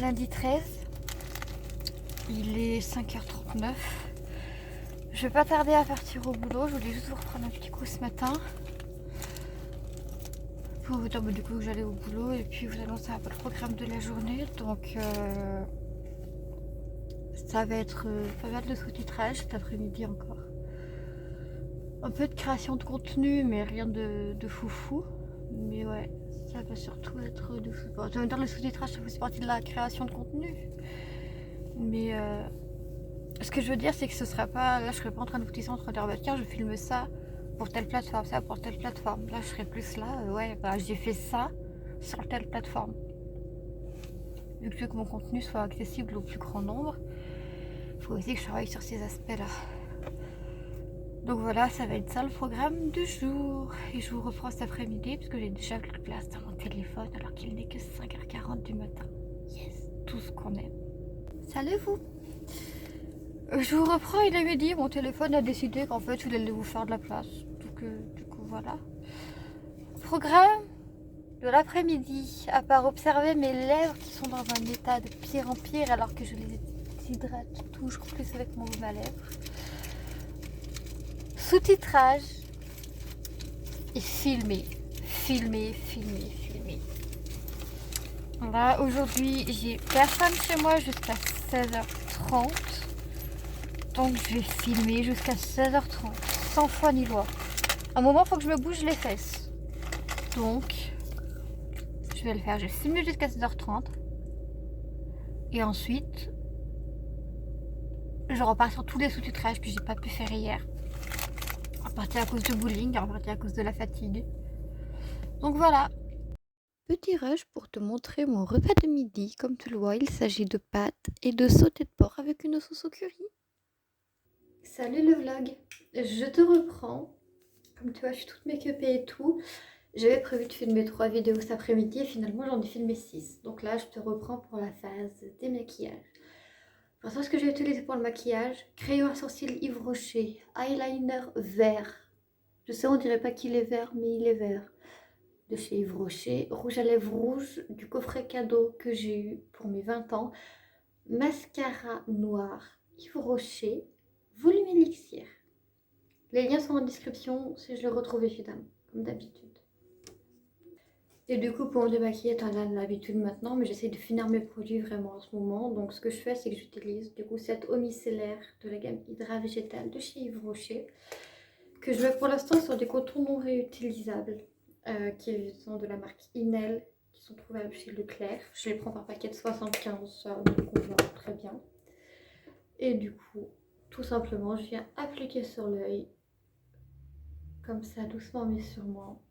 lundi 13. Il est 5h39. Je vais pas tarder à partir au boulot. Je voulais juste vous reprendre un petit coup ce matin. Pour vous dire du coup que j'allais au boulot et puis vous annoncer un peu le programme de la journée. Donc ça va être pas mal de sous-titrage cet après-midi encore. Un peu de création de contenu mais rien de foufou. Mais ouais, ça va surtout être du sous-titrage. Bon, je veux dire, le sous-titrage ça fait partie de la création de contenu. Mais ce que je veux dire, c'est que ce sera pas. Là, je serai pas en train de vous dire entre dire, bah, tiens, je filme ça pour telle plateforme, ça pour telle plateforme. Là, je serai plus là, ouais, bah, j'ai fait ça sur telle plateforme. Vu que je veux que mon contenu soit accessible au plus grand nombre, il faut aussi que je travaille sur ces aspects-là. Donc voilà, ça va être ça le programme du jour. Et je vous reprends cet après-midi, parce que j'ai déjà plus de place dans mon téléphone, alors qu'il n'est que 5h40 du matin. Yes, tout ce qu'on aime. Salut vous! Je vous reprends, il avait dit, mon téléphone a décidé qu'en fait il allait vous faire de la place. Donc du coup voilà. Programme de l'après-midi, à part observer mes lèvres qui sont dans un état de pire en pire alors que je les hydrate toujours plus avec mon rouge à lèvres. Sous-titrage et filmer. Filmer. Là aujourd'hui j'ai personne chez moi jusqu'à 16h30. Donc je vais filmer jusqu'à 16h30, sans foi ni loi. À un moment, il faut que je me bouge les fesses. Donc, je vais le faire. Je filme jusqu'à 16h30. Et ensuite, je repars sur tous les sous-titrages que j'ai pas pu faire hier. En partie à cause de bowling, en partie à cause de la fatigue. Donc voilà. Petit rush pour te montrer mon repas de midi. Comme tu le vois, il s'agit de pâtes et de sauté de porc avec une sauce au curry. Salut le vlog. Je te reprends. Comme tu vois, je suis toute make-upée et tout. J'avais prévu de filmer 3 vidéos cet après-midi et finalement j'en ai filmé 6. Donc là, je te reprends pour la phase des maquillages. Pour ça, ce que j'ai utilisé pour le maquillage, crayon à sourcils Yves Rocher, eyeliner vert. Je sais, on dirait pas qu'il est vert, mais il est vert. De chez Yves Rocher. Rouge à lèvres rouge du coffret cadeau que j'ai eu pour mes 20 ans. Mascara noir Yves Rocher, volume élixir. Les liens sont en description si je le retrouve évidemment, comme d'habitude. Et du coup, pour me démaquiller, t'en as l'habitude maintenant, mais j'essaie de finir mes produits vraiment en ce moment. Donc, ce que je fais, c'est que j'utilise du coup cette eau micellaire de la gamme Hydra Végétal de chez Yves Rocher, que je mets pour l'instant sur des cotons non réutilisables, qui sont de la marque Inel, qui sont trouvables chez Leclerc. Je les prends par paquet de 75, ça me convient très bien. Et du coup, tout simplement, je viens appliquer sur l'œil, comme ça, doucement mais sûrement.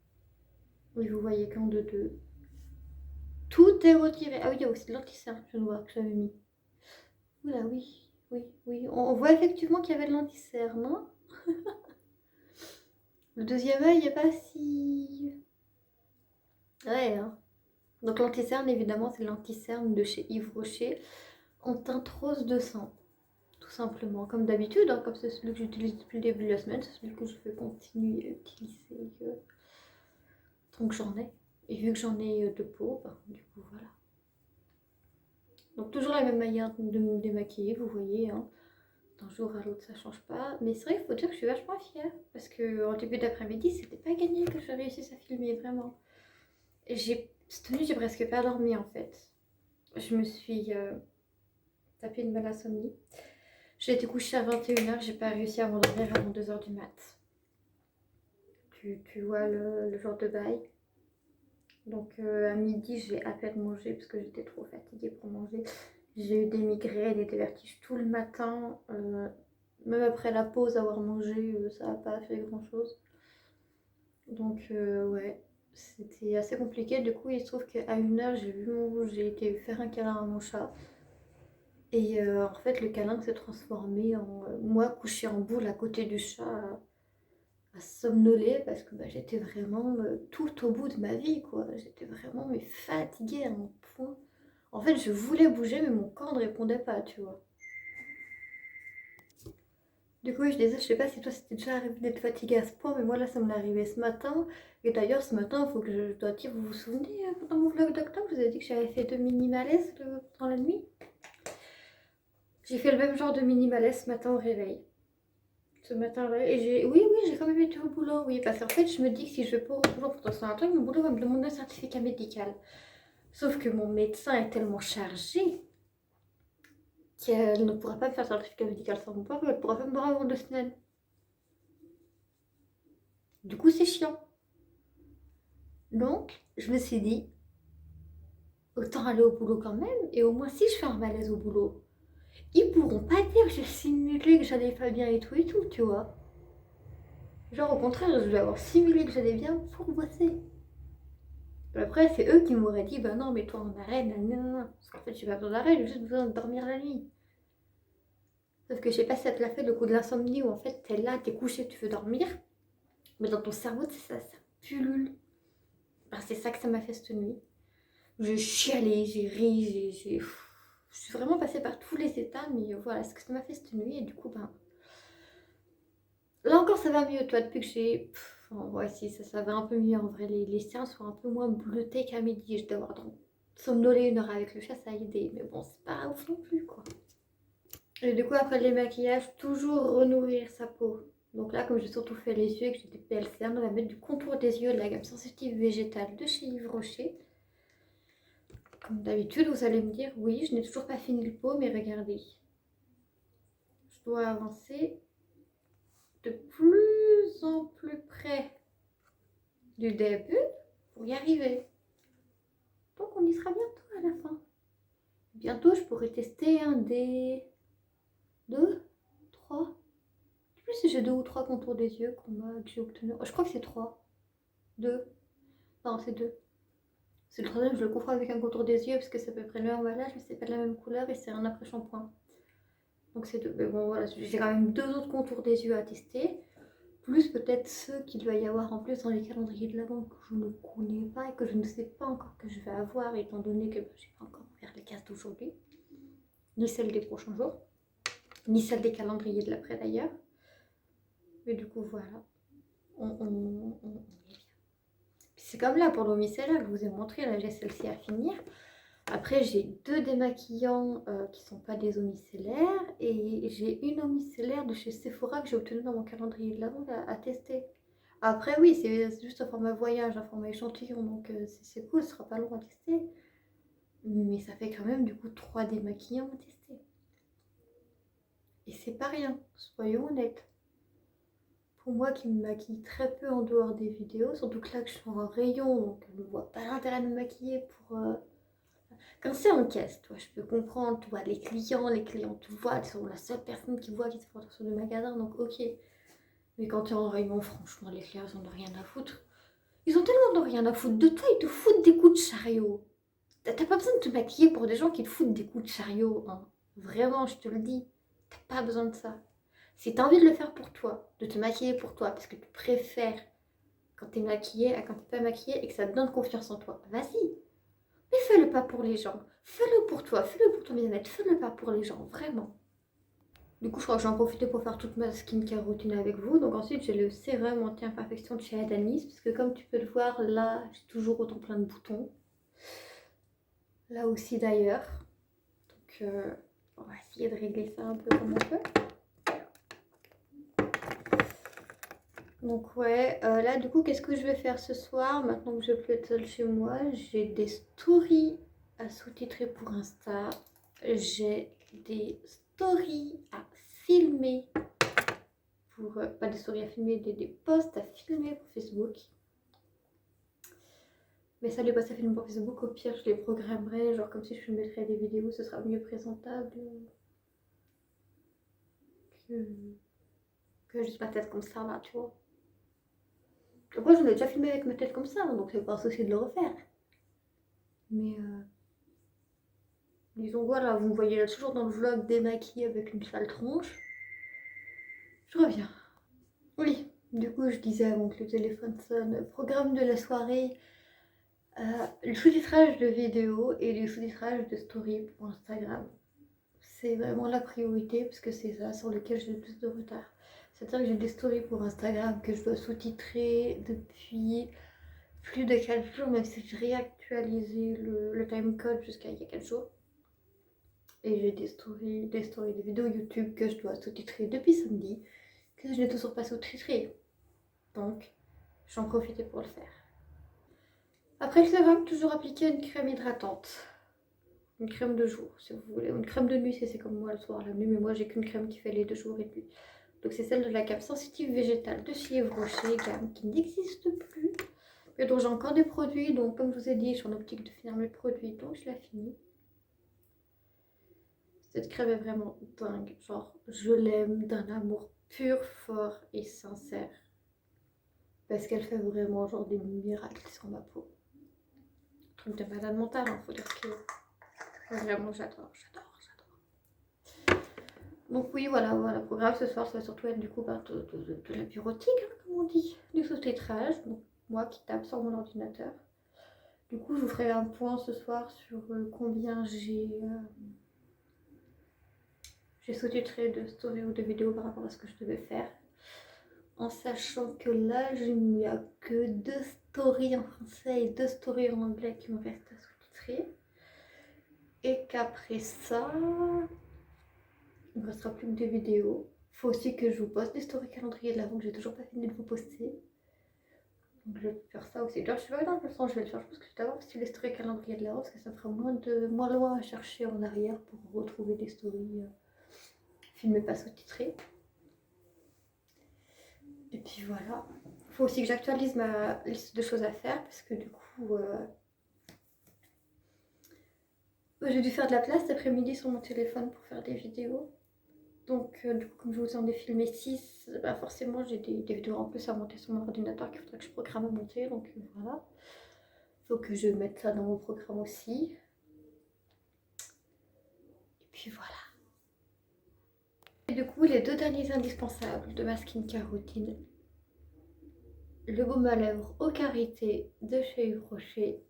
Oui, vous voyez qu'en deux. Tout est retiré. Ah oui, il y a aussi de l'anti-cerne, je vois que j'avais mis. Oula, oui. On voit effectivement qu'il y avait de l'anti-cerne, hein. Le deuxième œil n'est pas si... Ouais, hein. Donc l'anti-cerne, évidemment, c'est l'anti-cerne de chez Yves Rocher en teinte rose de sang. Tout simplement, comme d'habitude, hein, comme c'est celui que j'utilise depuis le début de la semaine, c'est celui que je vais continuer à utiliser tant que j'en ai. Et vu que j'en ai de peau, ben, du coup, voilà. Donc toujours la même manière de me démaquiller, vous voyez, hein. D'un jour à l'autre, ça change pas. Mais c'est vrai qu'il faut dire que je suis vachement fière. Parce qu'en début d'après-midi, c'était pas gagné que je réussisse à filmer, vraiment. Et cette nuit, j'ai presque pas dormi en fait. Je me suis tapé une bonne insomnie. J'ai été couchée à 21h, j'ai pas réussi à m'endormir avant 2h du mat. Tu vois le genre de bail. Donc à midi, j'ai à peine mangé parce que j'étais trop fatiguée pour manger. J'ai eu des migraines et des vertiges tout le matin. Même après la pause, avoir mangé, ça n'a pas fait grand chose. Donc ouais, c'était assez compliqué. Du coup, il se trouve qu'à 1h, j'ai été faire un câlin à mon chat. Et en fait, le câlin s'est transformé en moi couchée en boule à côté du chat, à somnoler parce que bah, j'étais vraiment tout au bout de ma vie, quoi. J'étais vraiment mais fatiguée à un point. En fait, je voulais bouger, mais mon corps ne répondait pas, tu vois. Du coup, je disais, je sais pas si toi c'était déjà arrivé d'être fatiguée à ce point, mais moi là ça m'est arrivé ce matin. Et d'ailleurs, ce matin, il faut que je dois dire, vous vous souvenez, pendant mon vlog d'octobre, je vous ai dit que j'avais fait 2 mini-malaises dans la nuit. J'ai fait le même genre de mini-malaise ce matin au réveil. Ce matin-là, et j'ai quand même été au boulot, oui, parce qu'en fait, je me dis que si je vais pas au boulot pour un truc, mon boulot va me demander un certificat médical. Sauf que mon médecin est tellement chargé qu'elle ne pourra pas me faire un certificat médical sans mon papa, elle ne pourra pas me voir avant 2 semaines. Du coup, c'est chiant. Donc, je me suis dit, autant aller au boulot quand même, et au moins si je fais un malaise au boulot, ils pourront pas dire que j'ai simulé que j'allais pas bien et tout, tu vois. Genre au contraire, je vais avoir simulé que j'allais bien pour bosser. Après, c'est eux qui m'auraient dit, bah non, mets-toi en arrêt, nanana. Parce qu'en fait, j'ai pas besoin d'arrêt, j'ai juste besoin de dormir la nuit. Sauf que je sais pas si ça te l'a fait le coup de l'insomnie où en fait, t'es là, t'es couché, tu veux dormir. Mais dans ton cerveau, c'est ça pullule. Ben, c'est ça que ça m'a fait cette nuit. J'ai chialé, j'ai ri, je suis vraiment passée par tous les états, mais voilà ce que ça m'a fait cette nuit. Et du coup, ben, là encore, ça va mieux, toi, depuis que j'ai... ouais, si, ça va un peu mieux en vrai. Les séances sont un peu moins bleutées qu'à midi. Je dois avoir somnolé 1 heure avec le chat, ça a aidé. Mais bon, c'est pas ouf non plus, quoi. Et du coup, après les maquillages, toujours renourrir sa peau. Donc là, comme j'ai surtout fait les yeux et que j'ai des PLCR, on va mettre du contour des yeux de la gamme sensitive végétale de chez Yves Rocher. Comme d'habitude, vous allez me dire, oui, je n'ai toujours pas fini le pot, mais regardez. Je dois avancer de plus en plus près du début pour y arriver. Donc on y sera bientôt à la fin. Bientôt, je pourrai tester un des 2, 3. Je sais plus si j'ai 2 ou 3 contours des yeux que j'ai obtenu. Je crois que c'est 3. 2. Non, c'est 2. C'est le troisième, je le confonds avec un contour des yeux parce que c'est à peu près le même emballage, mais c'est pas de la même couleur et c'est un après-shampoing. Donc c'est 2. Mais bon, voilà, j'ai quand même 2 autres contours des yeux à tester. Plus peut-être ceux qu'il doit y avoir en plus dans les calendriers de l'Avent que je ne connais pas et que je ne sais pas encore que je vais avoir, étant donné que je n'ai pas encore ouvert les cases d'aujourd'hui, ni celles des prochains jours, ni celles des calendriers de l'après d'ailleurs. Mais du coup, voilà, on est bien. C'est comme là pour l'eau micellaire que je vous ai montré, là j'ai celle-ci à finir. Après, j'ai 2 démaquillants qui sont pas des eaux micellaires et j'ai une eau micellaire de chez Sephora que j'ai obtenue dans mon calendrier de l'Avent à tester. Après, oui, c'est juste un format voyage, un format échantillon, donc c'est cool, ce sera pas long à tester. Mais ça fait quand même du coup 3 démaquillants à tester. Et c'est pas rien, soyons honnêtes. Pour moi qui me maquille très peu en dehors des vidéos, surtout que là que je suis en rayon, donc je ne vois pas l'intérêt de me maquiller pour... Quand c'est en caisse, toi, je peux comprendre, tu vois, les clients, tu vois, ils sont la seule personne qui voit qui se porte sur le magasin, donc ok. Mais quand tu es en rayon, franchement, les clients, ils en ont rien à foutre. Ils ont tellement de rien à foutre de toi, ils te foutent des coups de chariot. T'as pas besoin de te maquiller pour des gens qui te foutent des coups de chariot, hein. Vraiment, je te le dis, t'as pas besoin de ça. Si t'as envie de le faire pour toi, de te maquiller pour toi, parce que tu préfères quand t'es maquillée à quand t'es pas maquillée et que ça te donne confiance en toi, vas-y. Mais fais-le pas pour les gens. Fais-le pour toi, fais-le pour ton bien-être, fais-le pas pour les gens, vraiment. Du coup, je crois que j'en profite pour faire toute ma skincare routine avec vous. Donc ensuite, j'ai le sérum anti-imperfection de chez Adanis, parce que comme tu peux le voir, là, j'ai toujours autant plein de boutons. Là aussi d'ailleurs. Donc on va essayer de régler ça un peu comme on peut. Donc ouais, là du coup, qu'est-ce que je vais faire ce soir? Maintenant que je peux être seule chez moi, j'ai des stories à sous-titrer pour Insta. J'ai des stories à filmer pour... pas des stories à filmer, des posts à filmer pour Facebook. Mais ça, les posts à filmer pour Facebook, au pire, je les programmerai, genre comme si je mettrais des vidéos, ce sera mieux présentable que juste ma tête comme ça, là, tu vois. Après, je l'ai déjà filmé avec ma tête comme ça, donc c'est pas un souci de le refaire. Mais disons, voilà, vous me voyez là toujours dans le vlog démaquillée avec une sale tronche. Je reviens. Oui, du coup, je disais avant que le téléphone sonne, programme de la soirée, le sous-titrage de vidéos et le sous-titrage de story pour Instagram. C'est vraiment la priorité parce que c'est ça sur lequel j'ai le plus de retard. C'est-à-dire que j'ai des stories pour Instagram que je dois sous-titrer depuis plus de 4 jours, même si j'ai réactualisé le timecode jusqu'à il y a 4 jours. Et j'ai des vidéos YouTube que je dois sous-titrer depuis samedi, que je n'ai toujours pas sous-titré. Donc, j'en profitais pour le faire. Après le sérum, toujours appliquer une crème hydratante. Une crème de jour, si vous voulez. Une crème de nuit, si c'est comme moi le soir, la nuit. Mais moi, j'ai qu'une crème qui fait les 2 jours et nuit. Donc, c'est celle de la gamme sensitive végétale de chez Yves Rocher, gamme qui n'existe plus. Et donc, j'ai encore des produits. Donc, comme je vous ai dit, je suis en optique de finir mes produits. Donc, je la finis. Cette crème est vraiment dingue. Genre, je l'aime d'un amour pur, fort et sincère. Parce qu'elle fait vraiment genre des miracles sur ma peau. Truc de malade mental, hein, faut dire que vraiment j'adore. Donc oui, voilà, le programme ce soir, ça va surtout être du coup de la bureautique, hein, comme on dit, du sous-titrage. Donc moi qui tape sur mon ordinateur. Du coup, je vous ferai un point ce soir sur combien j'ai sous-titré de stories ou de vidéos par rapport à ce que je devais faire. En sachant que là, il n'y a que 2 stories en français et 2 stories en anglais qui me restent à sous-titrer. Et qu'après ça, il ne me restera plus que des vidéos. Il faut aussi que je vous poste des stories calendrier de l'avant que j'ai toujours pas fini de vous poster. Donc je vais faire ça aussi. D'ailleurs, je sais pas dans quel sens je vais le faire. Je pense que je vais d'abord poster les stories calendrier de l'avant parce que ça fera moins loin à chercher en arrière pour retrouver des stories filmées pas sous-titrées. Et puis voilà. Il faut aussi que j'actualise ma liste de choses à faire parce que du coup, j'ai dû faire de la place cet après-midi sur mon téléphone pour faire des vidéos. Donc, du coup, comme je vous en ai filmé 6, bah forcément, j'ai des vidéos en plus à monter sur mon ordinateur qu'il faudrait que je programme à monter. Donc, voilà. Il faut que je mette ça dans mon programme aussi. Et puis voilà. Et du coup, les 2 derniers indispensables de ma skincare routine. Le baume à lèvres au karité de chez Yves Rocher.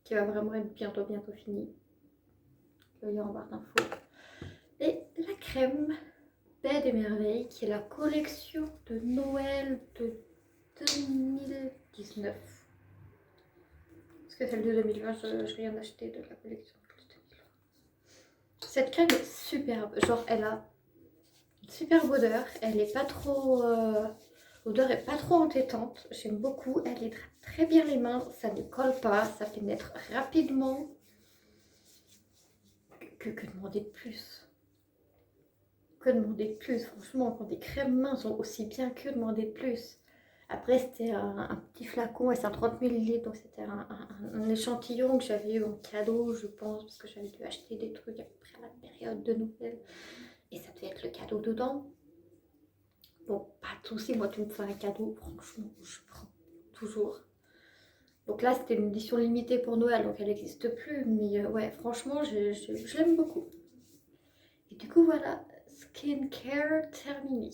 Qui va vraiment être bientôt fini. Il y a en barre d'infos. Et la crème Baie des Merveilles, qui est la collection de Noël de 2019. Parce que celle de 2020, je rien acheté de la collection de 2020. Cette crème est superbe. Genre, elle a une superbe odeur. Elle est pas trop... L'odeur est pas trop entêtante. J'aime beaucoup. Elle hydrate très bien les mains. Ça ne colle pas. Ça pénètre rapidement. Que demander de plus? Que demander de plus? Franchement, quand des crèmes mains sont aussi bien, que demander de plus? Après, c'était un petit flacon et c'est un 30 ml. Donc, c'était un échantillon que j'avais eu en cadeau, je pense, parce que j'avais dû acheter des trucs à peu près à la période de Noël. Et ça devait être le cadeau dedans. Bon, pas de soucis, moi, tu me fais un cadeau, franchement, je prends toujours. Donc là, c'était une édition limitée pour Noël, donc elle n'existe plus. Mais ouais, franchement, je l'aime beaucoup. Et du coup, voilà, skincare terminé.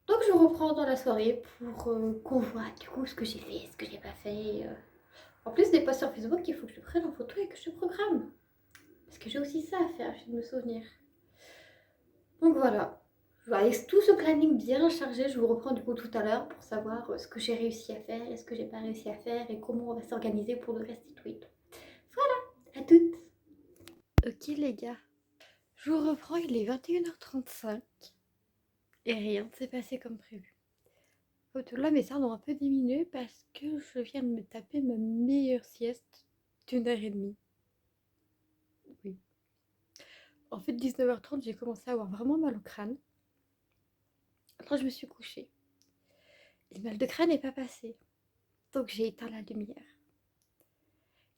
Donc je reprends dans la soirée pour qu'on voit du coup ce que j'ai fait, ce que j'ai pas fait. En plus des posts sur Facebook, il faut que je prenne en photo et que je programme. Parce que j'ai aussi ça à faire, je viens de me souvenir. Donc voilà. Avec tout ce planning bien chargé, je vous reprends du coup tout à l'heure pour savoir ce que j'ai réussi à faire et ce que j'ai pas réussi à faire et comment on va s'organiser pour le reste du week. Voilà, à toutes. Ok les gars, je vous reprends, il est 21h35 et rien ne s'est passé comme prévu. Là, mes cernes ont un peu diminué parce que je viens de me taper ma meilleure sieste d'1 h 30. Oui. En fait, 19h30, j'ai commencé à avoir vraiment mal au crâne. Après, je me suis couchée. Le mal de crâne n'est pas passé. Donc, j'ai éteint la lumière.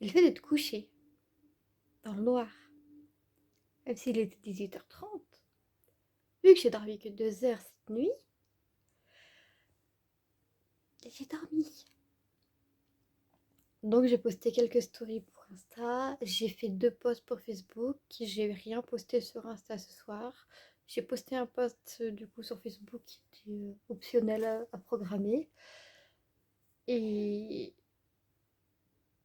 Et le fait d'être couché dans le noir, même s'il était 18h30, vu que j'ai dormi que 2 heures cette nuit, j'ai dormi. Donc j'ai posté quelques stories pour Insta, j'ai fait 2 posts pour Facebook, j'ai rien posté sur Insta ce soir. J'ai posté un post du coup sur Facebook qui était optionnel à programmer. Et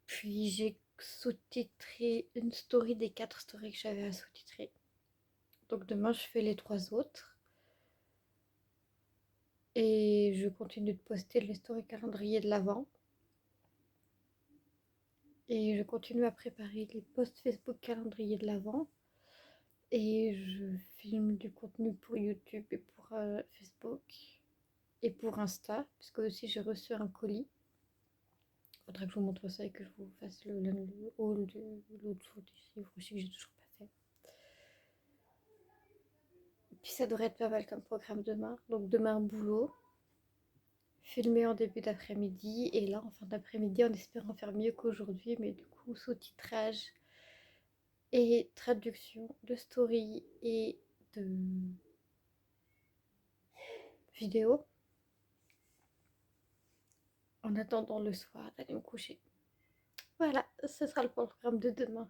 puis j'ai sous-titré une story des 4 stories que j'avais à sous-titrer. Donc demain, je fais les 3 autres. Et je continue de poster les stories calendrier de l'Avent. Et je continue à préparer les posts Facebook calendrier de l'Avent. Et je filme du contenu pour YouTube et pour Facebook. Et pour Insta, puisque aussi j'ai reçu un colis. Faudrait que je vous montre ça et que je vous fasse le haul de l'autre jour du livre aussi que j'ai toujours pas fait. Et puis ça devrait être pas mal comme programme demain. Donc demain boulot, filmé en début d'après-midi et là en fin d'après-midi en espérant faire mieux qu'aujourd'hui, mais du coup sous-titrage et traduction de story et de vidéo en attendant le soir d'aller me coucher. Voilà, ce sera le programme de demain.